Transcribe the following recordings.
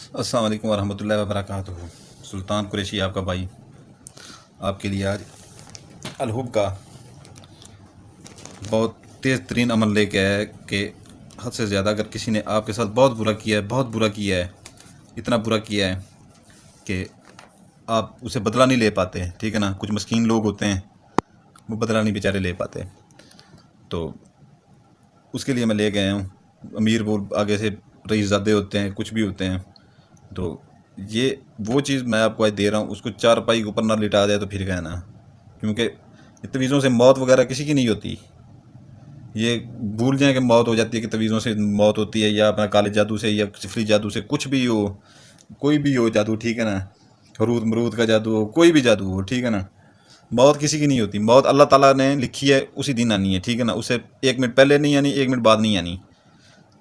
अस्सलाम वालेकुम वरहमतुल्लाहि वबरकातुहू। सुल्तान कुरैशी आपका भाई आपके लिए आज अलहुब का बहुत तेज़ तरीन अमल लेके आया है कि हद से ज़्यादा अगर किसी ने आपके साथ बहुत बुरा किया है, बहुत बुरा किया है, इतना बुरा किया है कि आप उसे बदला नहीं ले पाते, ठीक है ना। कुछ मस्कीन लोग होते हैं, वो बदला नहीं बेचारे ले पाते, तो उसके लिए मैं ले गया हूँ। अमीर वो आगे से रईसज़ादे होते हैं, कुछ भी होते हैं, तो ये वो चीज़ मैं आपको आज दे रहा हूँ। उसको चारपाई के ऊपर ना लिटा दे तो फिर कहना, क्योंकि तवीज़ों से मौत वगैरह किसी की नहीं होती। ये भूल जाएं कि मौत हो जाती है, कि तवीज़ों से मौत होती है, या अपना काले जादू से या सिफरी जादू से, कुछ भी हो, कोई भी हो जादू, ठीक है ना। हरूद मरूद का जादू हो, कोई भी जादू हो, ठीक है ना। मौत किसी की नहीं होती। मौत अल्लाह ताला ने लिखी है, उसी दिन आनी है, ठीक है ना। उसे 1 मिनट पहले नहीं आनी, 1 मिनट बाद नहीं आनी।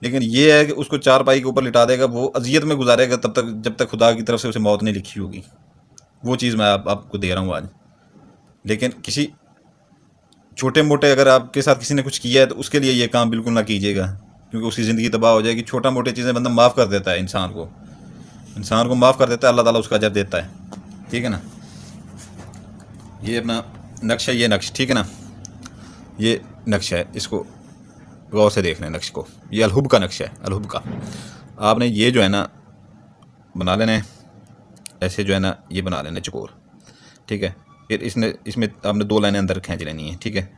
लेकिन ये है कि उसको चारपाई के ऊपर लिटा देगा, वो अजियत में गुजारेगा तब तक जब तक खुदा की तरफ से उसे मौत नहीं लिखी होगी। वो चीज़ मैं आपको दे रहा हूँ आज। लेकिन किसी छोटे मोटे अगर आपके साथ किसी ने कुछ किया है तो उसके लिए ये काम बिल्कुल ना कीजिएगा, क्योंकि उसकी ज़िंदगी तबाह हो जाएगी। छोटा मोटे चीज़ें बंदा माफ़ कर देता है, इंसान को माफ़ कर देता है, अल्लाह ताला उसका अजर देता है, ठीक है ना। ये अपना नक्श है, ये नक्श, ठीक है ना। ये नक्श है, इसको गौर से देख लें नक्श को। ये अलहुब का नक्श है, अलहुब का। आपने ये जो है ना बना लेना है, ऐसे जो है ना ये बना लेना चकोर, ठीक है। फिर इसमें आपने 2 लाइनें अंदर खींच लेनी है, ठीक है।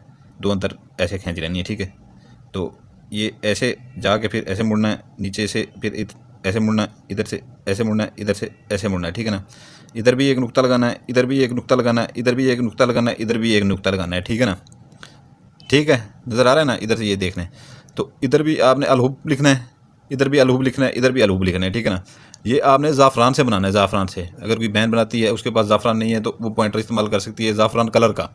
2 अंदर ऐसे खींच लेनी है, ठीक है। तो ये ऐसे जाके फिर ऐसे मुड़ना है नीचे से, फिर ऐसे मुड़ना है, इधर से ऐसे मुड़ना है, इधर से ऐसे मुड़ना है, ठीक है ना। इधर भी एक नुक्ता लगाना है, इधर भी एक नुक्ता लगाना है, इधर भी एक नुक्ता लगाना है, इधर भी एक नुक्ता लगाना है, ठीक है ना। ठीक है, नज़र आ रहा है ना। इधर से ये देख लें, तो इधर भी आपने अलहुब लिखना है, इधर भी अलहुब लिखना है, इधर भी अलहुब लिखना है, ठीक है ना। ये आपने ज़ाफ़रान से बनाना है, ज़ाफ़रान से। अगर कोई बहन बनाती है उसके पास ज़ाफ़रान नहीं है तो वो पॉइंटर इस्तेमाल कर सकती है, ज़ाफ़रान कलर का,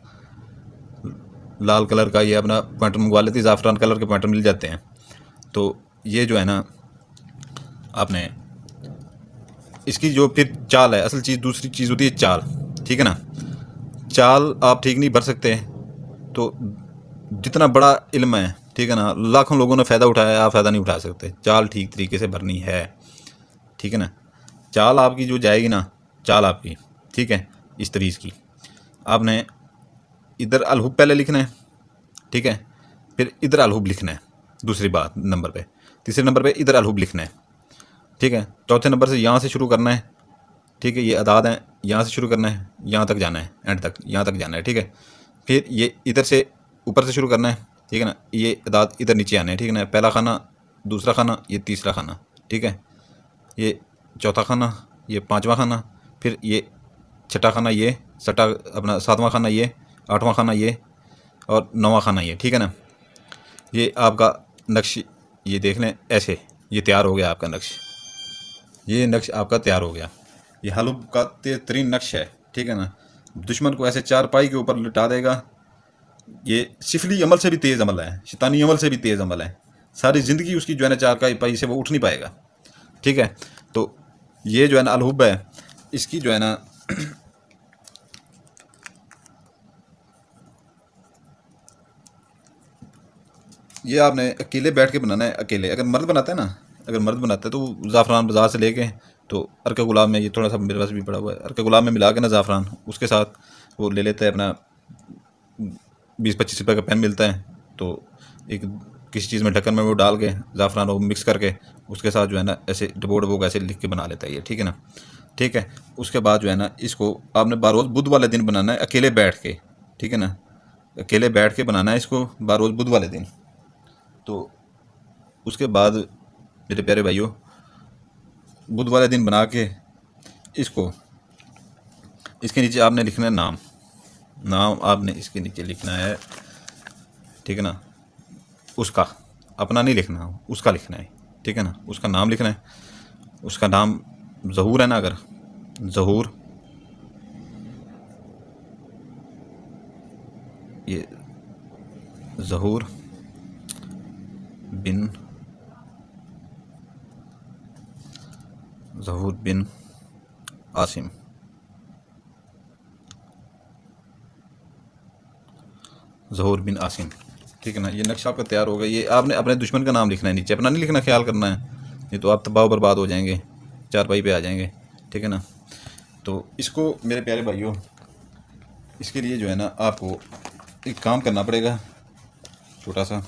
लाल कलर का। ये अपना पॉइंटर मंगवा लेती है, ज़ाफ़रान कलर के पॉइंटर मिल जाते हैं। तो ये जो है ना आपने इसकी जो फिर चाल है, असल चीज़ दूसरी चीज़ होती है चाल, ठीक है ना। चाल आप ठीक नहीं भर सकते, तो जितना बड़ा इल्म है, ठीक है ना, लाखों लोगों ने फ़ायदा उठाया, आप फ़ायदा नहीं उठा सकते। चाल ठीक तरीके से भरनी है, ठीक है ना। चाल आपकी जो जाएगी ना, चाल आपकी, ठीक है, इस तरीक़े की। आपने इधर अलहुब पहले लिखना है, ठीक है। फिर इधर अलहुब लिखना है दूसरी बात नंबर पे। तीसरे नंबर पे इधर अलहुब लिखना है, ठीक है। चौथे नंबर से यहाँ से शुरू करना है, ठीक है। ये अदाद है, यहाँ से शुरू करना है, यहाँ तक जाना है, एंड तक, यहाँ तक जाना है, ठीक है। फिर ये इधर से ऊपर से शुरू करना है, ठीक है ना। ये अदाद इधर नीचे आना है, ठीक है ना। पहला खाना, दूसरा खाना, ये तीसरा खाना, ठीक है। ये चौथा खाना, ये पाँचवा खाना, फिर ये छठा खाना, ये छठा अपना सातवां खाना, ये आठवां खाना, ये और नौवां खाना, ये, ठीक है ना। ये आपका नक्श, ये देख लें ऐसे, ये तैयार हो गया आपका नक्श। ये नक्श आपका तैयार हो गया। ये हलूब का तेज़ तरीन नक्श है, ठीक है ना। दुश्मन को ऐसे चारपाई के ऊपर लिटा देगा। ये सिफली अमल से भी तेज़ अमल है, शैतानी अमल से भी तेज़ अमल है। सारी ज़िंदगी उसकी जो है ना चारपाई से वो उठ नहीं पाएगा, ठीक है। तो ये जो है ना अलहुब है, इसकी जो है ना ये आपने अकेले बैठ के बनाना है, अकेले। अगर मर्द बनाता है ना, अगर मर्द बनाता है तो ज़ाफ़रान बाज़ार से लेके, तो अर्क गुलाब में, ये थोड़ा सा मेरे पास भी पड़ा हुआ है, अर्क गुलाब में मिला के ना ज़ाफ़रान, उसके साथ वो ले लेता है अपना 20-25 रुपये का पेन मिलता है, तो एक किसी चीज़ में ढक्कन में वो डाल के ज़ाफ़रान वो मिक्स करके उसके साथ जो है ना ऐसे डबो डबो ऐसे लिख के बना लेता है ये, ठीक है ना। ठीक है, उसके बाद जो है ना इसको आपने बारोज़ बुध वाले दिन बनाना है, अकेले बैठ के, ठीक है ना। अकेले बैठ के बनाना है इसको बारोज़ बुध वाले दिन। तो उसके बाद मेरे प्यारे भाइयों, बुध वाले दिन बना के इसको, इसके नीचे आपने लिखना है नाम, नाम आपने इसके नीचे लिखना है, ठीक है ना। उसका अपना नहीं लिखना, उसका लिखना है, ठीक है ना। उसका नाम लिखना है। उसका नाम ज़हूर है ना, अगर ज़हूर, ये ज़हूर बिन, ज़हूर बिन आसिम, ज़हूर बिन आसिम, ठीक है ना। ये नक्शा आपका तैयार होगा। ये आपने अपने दुश्मन का नाम लिखना है नीचे, अपना नहीं लिखना, ख्याल करना है, नहीं तो आप तबाह बर्बाद हो जाएंगे। चारपाई पे आ जाएंगे, ठीक है ना। तो इसको मेरे प्यारे भाइयों, इसके लिए जो है ना आपको एक काम करना पड़ेगा छोटा सा।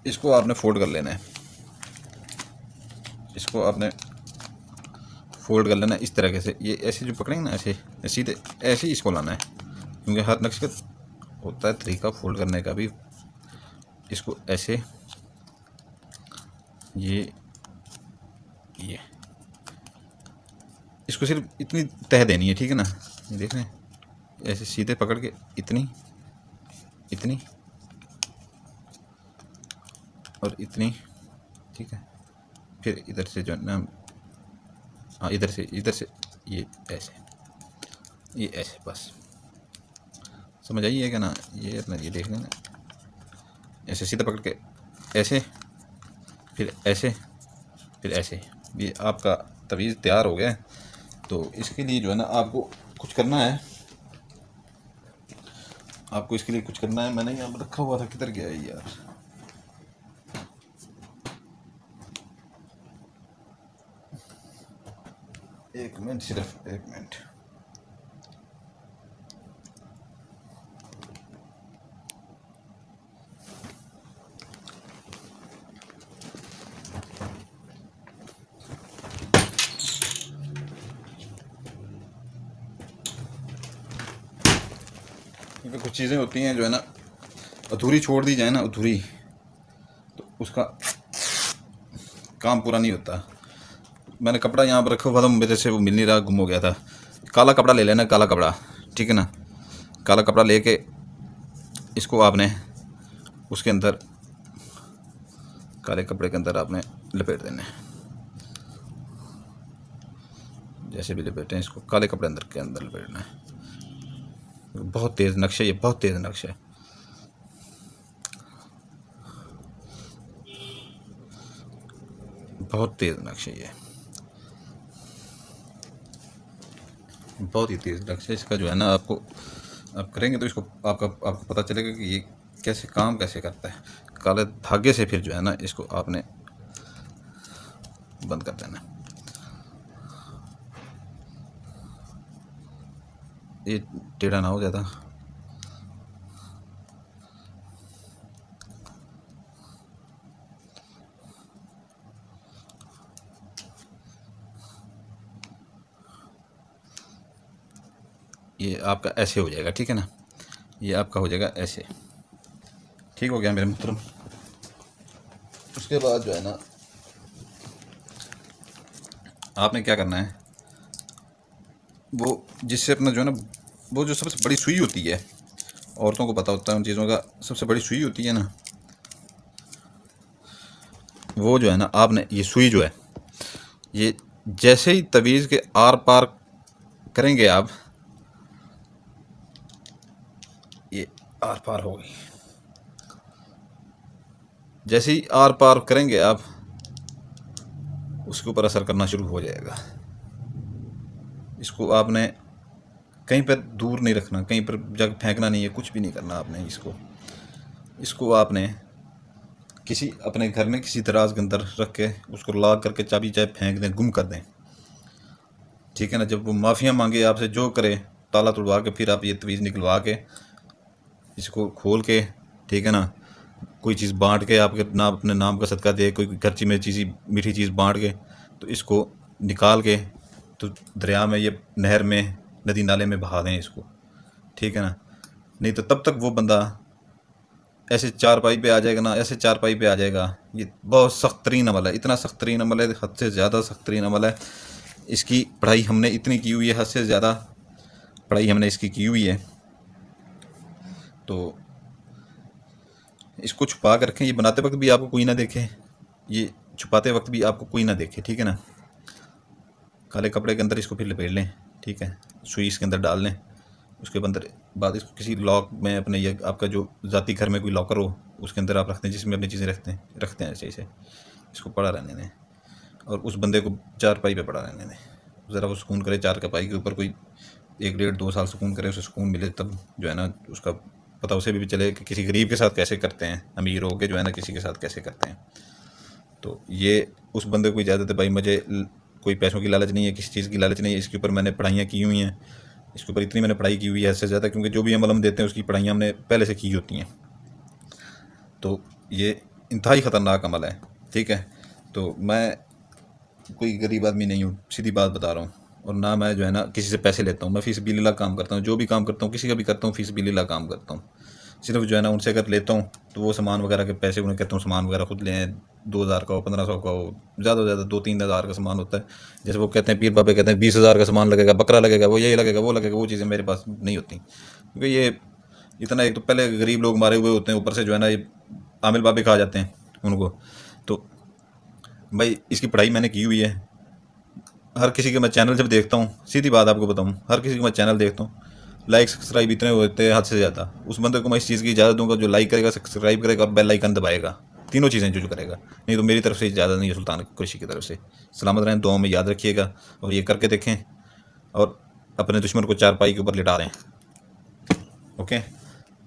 इसको आपने फोल्ड कर लेना है, इसको आपने फोल्ड कर लेना है इस तरीके से। ये ऐसे जो पकड़ेंगे ना, ऐसे सीधे ऐसे ही इसको लाना है, क्योंकि हर नक्शे का होता है तरीका फोल्ड करने का भी। इसको ऐसे ये इसको सिर्फ इतनी तह देनी है, ठीक है ना। ये देख रहे हैं, ऐसे सीधे पकड़ के इतनी इतनी और इतनी, ठीक है। फिर इधर से जो है ना, हाँ इधर से ये ऐसे बस समझ आई है क्या ना। ये अपना ये देख लेना, ऐसे सीधे पकड़ के ऐसे, फिर ऐसे, फिर ऐसे। ये आपका तवीज़ तैयार हो गया है। तो इसके लिए जो है ना आपको कुछ करना है, आपको इसके लिए कुछ करना है। मैंने यहाँ रखा हुआ था, किधर गया है यार। एक मिनट, सिर्फ एक मिनट। क्योंकि कुछ चीज़ें होती हैं जो है ना अधूरी छोड़ दी जाए ना, अधूरी, तो उसका काम पूरा नहीं होता। मैंने कपड़ा यहाँ पर रखा हुआ था, मेरे से वो मिल नहीं रहा, गुम हो गया था। काला कपड़ा ले लेना, काला कपड़ा, ठीक है ना। काला कपड़ा लेके इसको आपने उसके अंदर, काले कपड़े के अंदर आपने लपेट देना है। जैसे भी लपेटें, इसको काले कपड़े अंदर के अंदर लपेटना है। बहुत तेज़ नक्शा, ये बहुत तेज़ नक्शा है। बहुत तेज़ नक्शा, ये बहुत ही तेज़ नक्शा। इसका जो है ना आपको, आप करेंगे तो इसको आपको पता चलेगा कि ये कैसे काम कैसे करता है। काले धागे से फिर जो है ना इसको आपने बंद कर देना। ये टेढ़ा ना हो ज़्यादा। ये आपका ऐसे हो जाएगा, ठीक है ना। ये आपका हो जाएगा ऐसे, ठीक हो गया मेरे मित्रों। उसके बाद जो है ना आपने क्या करना है, वो जिससे अपना जो है ना, वो जो सबसे बड़ी सुई होती है, औरतों को पता होता है उन चीज़ों का, सबसे बड़ी सुई होती है ना, वो जो है ना आपने ये सुई जो है, ये जैसे ही तवीज़ के आर पार करेंगे आप, ये आर पार हो गई। जैसे ही आर पार करेंगे आप, उसके ऊपर असर करना शुरू हो जाएगा। इसको आपने कहीं पर दूर नहीं रखना, कहीं पर जग फेंकना नहीं है, कुछ भी नहीं करना आपने। इसको आपने किसी अपने घर में किसी दराज के अंदर रख के उसको लॉक करके चाबी चाहे फेंक दें, गुम कर दें, ठीक है ना। जब वो माफ़िया मांगे आपसे, जो करे, ताला तोड़वा के फिर आप ये तवीज़ निकलवा के इसको खोल के, ठीक है ना, कोई चीज़ बांट के आपके नाम, अपने नाम का सदका दे, कोई खर्ची में चीज़ मीठी चीज़ बांट के, तो इसको निकाल के तो दरिया में, ये नहर में, नदी नाले में बहा दें इसको, ठीक है ना। नहीं तो तब तक वो बंदा ऐसे चारपाई पे आ जाएगा ना, ऐसे चारपाई पे आ जाएगा। ये बहुत सख्त तरीन अमल है, इतना सख्त तरीन अमल है, हद से ज़्यादा सख्त तरीन अमल है। इसकी पढ़ाई हमने इतनी की हुई है, हद से ज़्यादा पढ़ाई हमने इसकी की हुई है। तो इसको छुपा कर रखें, ये बनाते वक्त भी आपको कोई ना देखे, ये छुपाते वक्त भी आपको कोई ना देखे, ठीक है ना। काले कपड़े के अंदर इसको फिर लपेट लें, ठीक है, सुई इसके अंदर डाल लें। उसके अंदर बाद इसको किसी लॉक में, अपने ये आपका जो ज़ाती घर में कोई लॉकर हो, उसके अंदर आप रखते हैं, जिसमें अपनी चीज़ें रखते हैं ऐसे ऐसे। इसको पड़ा रहने दें और उस बंदे को चारपाई पे पड़ा रहने दें। ज़रा वो सुकून करे, चारपाई के ऊपर कोई 1 डेढ़ 2 साल सुकून करे, उसे सुकून मिले, तब जो है ना उसका पता उसे भी चले कि किसी गरीब के साथ कैसे करते हैं, अमीर हो के जो है ना किसी के साथ कैसे करते हैं। तो ये उस बंदे को इजाज़त है भाई, मुझे कोई पैसों की लालच नहीं है, किसी चीज़ की लालच नहीं है। इसके ऊपर मैंने पढ़ाइयाँ की हुई हैं, इसके ऊपर इतनी मैंने पढ़ाई की हुई है इससे ज़्यादा, क्योंकि जो भी अमल हम देते हैं उसकी पढ़ाइयाँ हमने पहले से की होती हैं। तो ये इंतहाई ख़तरनाक अमल है, ठीक है। तो मैं कोई गरीब आदमी नहीं हूँ, सीधी बात बता रहा हूँ। और ना मैं जो है ना किसी से पैसे लेता हूँ, मैं फ़ीस बिल्लाह काम करता हूँ। जो भी काम करता हूँ किसी का भी करता हूँ, फ़ीस बिल्लाह काम करता हूँ। सिर्फ जो है ना उनसे अगर लेता हूँ तो वो सामान वगैरह के पैसे उन्हें कहता हूँ सामान वगैरह खुद लें, 2000 का हो, 1500 का हो, ज़्यादा से ज़्यादा 2-3 हज़ार का सामान होता है। जैसे वो कहते हैं पीर बाबे कहते हैं 20,000 का सामान लगेगा, बकरा लगेगा, वो यही लगेगा, वो लगेगा, वो चीज़ें मेरे पास नहीं होती, क्योंकि ये इतना, एक तो पहले गरीब लोग मारे हुए होते हैं, ऊपर से जो है ना ये आमिल बाबे खा जाते हैं उनको। तो भाई इसकी पढ़ाई मैंने की हुई है। हर किसी के मैं चैनल जब देखता हूँ, सीधी बात आपको बताऊँ, हर किसी को मैं चैनल देखता हूँ, लाइक सब्सक्राइब इतने होते हैं हद से ज़्यादा। उस बंदे को मैं इस चीज़ की इजाज़त दूंगा जो लाइक करेगा, सब्सक्राइब करेगा और बेल आइकन दबाएगा, तीनों चीज़ें जो करेगा। नहीं तो मेरी तरफ से इजाज़त नहीं है सुल्तान कुरैशी की तरफ से। सलामत रहें, दुआओं में याद रखिएगा और ये करके देखें और अपने दुश्मन को चारपाई के ऊपर लिटा दें। ओके,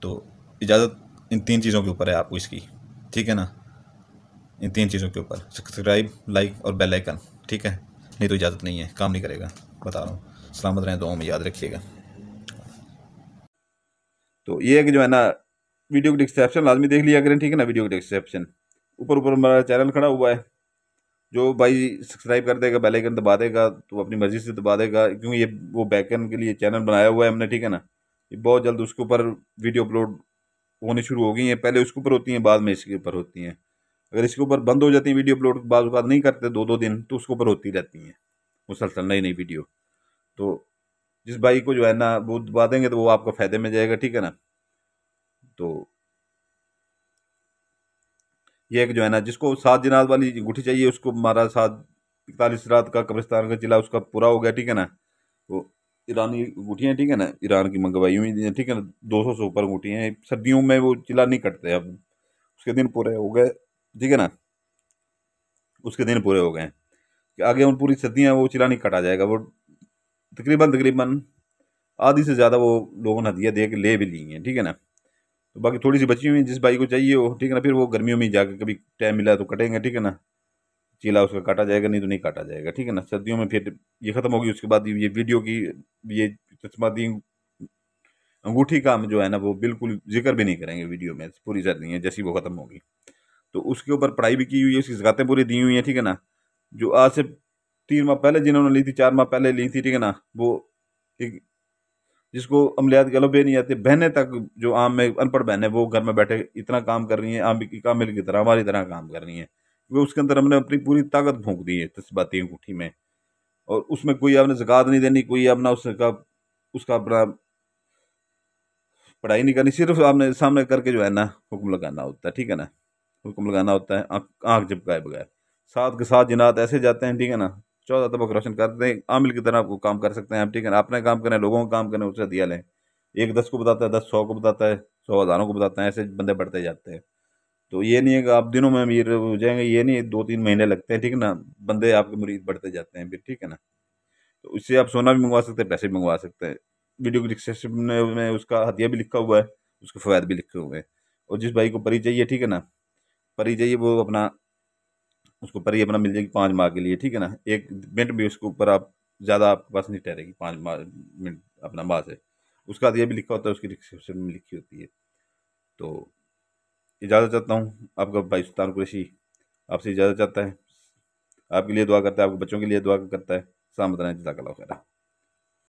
तो इजाज़त इन 3 चीज़ों के ऊपर है आपको इसकी, ठीक है ना। इन 3 चीज़ों के ऊपर सब्सक्राइब, लाइक और बेल आइकन, ठीक है। नहीं तो इजाज़त नहीं है, काम नहीं करेगा, बता रहा हूँ। सलामत रहें, दुआओं में याद रखिएगा। तो ये है कि जो है ना वीडियो की डिस्क्रिप्शन लाजमी देख लिया करें, ठीक है ना। वीडियो की डिस्क्रिप्शन ऊपर ऊपर हमारा चैनल खड़ा हुआ है, जो भाई सब्सक्राइब कर देगा, बेल आइकन दबा देगा तो अपनी मर्जी से दबा देगा, क्योंकि ये वो बैकएंड के लिए चैनल बनाया हुआ है हमने, ठीक है ना। ये बहुत जल्द उसके ऊपर वीडियो अपलोड होनी शुरू हो गई हैं। पहले उसके ऊपर होती हैं, बाद में इसके ऊपर होती हैं। अगर इसके ऊपर बंद हो जाती है वीडियो अपलोड, बाद बात नहीं करते 2-2 दिन, तो उसके ऊपर होती रहती हैं मुसलसल नई नई वीडियो। तो जिस भाई को जो है ना वो दबा देंगे तो वो आपका फ़ायदे में जाएगा, ठीक है ना। तो ये एक जो है ना जिसको 7 जनात वाली अंगूठी चाहिए, उसको हमारा 41 रात का कब्रिस्तान का चिला उसका पूरा हो गया, ठीक है ना। वो ईरानी अंगूठियाँ, ठीक है ना, ईरान की मंगवाई हुई हैं, ठीक है ना। 200 से ऊपर अंगूठियाँ हैं। सर्दियों में वो चिला नहीं कटते, अब उसके दिन पूरे हो गए, ठीक है ना। उसके दिन पूरे हो गए कि आगे उन पूरी सर्दियाँ वो चिला नहीं कटा जाएगा। वो तकरीबन तकरीबन आधी से ज़्यादा वो लोगों ने हदिया दे के ले भी ली हैं, ठीक है ना। तो बाकी थोड़ी सी बची हुई है, जिस भाई को चाहिए हो, ठीक है ना, फिर वो गर्मियों में जाकर कभी टाइम मिला तो कटेंगे, ठीक है ना। चीला उसका काटा जाएगा, नहीं तो नहीं काटा जाएगा, ठीक है ना। सर्दियों में फिर ये ख़त्म होगी, उसके बाद ये वीडियो की ये चश्मादी अंगूठी का हम जो है ना वो बिल्कुल जिक्र भी नहीं करेंगे वीडियो में, पूरी सर्दियाँ जैसी वो ख़त्म होगी। तो उसके ऊपर पढ़ाई भी की हुई है, उसकी ज़कातें पूरी दी हुई हैं, ठीक है ना। जो आज से 3 माह पहले जिन्होंने ली थी, 4 माह पहले ली थी, ठीक है ना, वो एक जिसको अमलियात गलबे नहीं आते, बहनें तक जो आम में अनपढ़ बहनें वो घर में बैठे इतना काम कर रही हैं, आम की कामिल की तरह हमारी तरह काम कर रही हैं। वो उसके अंदर हमने अपनी पूरी ताकत फूंक दी है तस्बाती अंगूठी में। और उसमें कोई आपने ज़कात नहीं देनी, कोई अपना उसका उसका अपना पढ़ाई नहीं करनी, सिर्फ आपने सामने करके जो है ना हुक्म लगाना होता है, ठीक है ना। हुक्म लगाना होता है आँख झपकाए बगैर। 7 के 7 जिनात ऐसे जाते हैं, ठीक है ना। 14 तबक रोशन करते हैं, आमिल की तरह वो काम कर सकते हैं आप, ठीक है ना। अपने काम करें, लोगों का काम करें, उससे दिया लें। एक 10 को बताता है, 10 100 को बताता है, 100 हज़ारों को बताते हैं, ऐसे बंदे बढ़ते जाते हैं। तो ये नहीं है कि आप दिनों में अमीर हो जाएंगे, ये नहीं, 2-3 महीने लगते हैं, ठीक है ना। बंदे आपके मुरीद बढ़ते जाते हैं फिर, ठीक है ना। तो इससे आप सोना भी मंगवा सकते हैं, पैसे भी मंगवा सकते हैं। वीडियो की डिस्क्रिप्शन में उसका हदिया भी लिखा हुआ है, उसके फ़वाद भी लिखे हुए हैं। और जिस भाई को परी चाहिए, ठीक है ना, परी चाहिए, वो अपना उसको परी अपना मिल जाएगी 5 माह के लिए, ठीक है ना। एक मिनट भी उसके ऊपर आप ज़्यादा आपके पास नहीं ठहरेगी, 5 माह मिनट अपना माह से। उसका हदिया भी लिखा होता है, उसकी डिस्क्रिप्शन में लिखी होती है। तो इजाज़त चाहता हूँ, आपका भाई सुल्तान कुरैशी आपसे इजाज़त चाहता है। आपके लिए दुआ करता है, आपके बच्चों के लिए दुआ करता है। सलामत रहें, जज़ाकल्लाह खैर।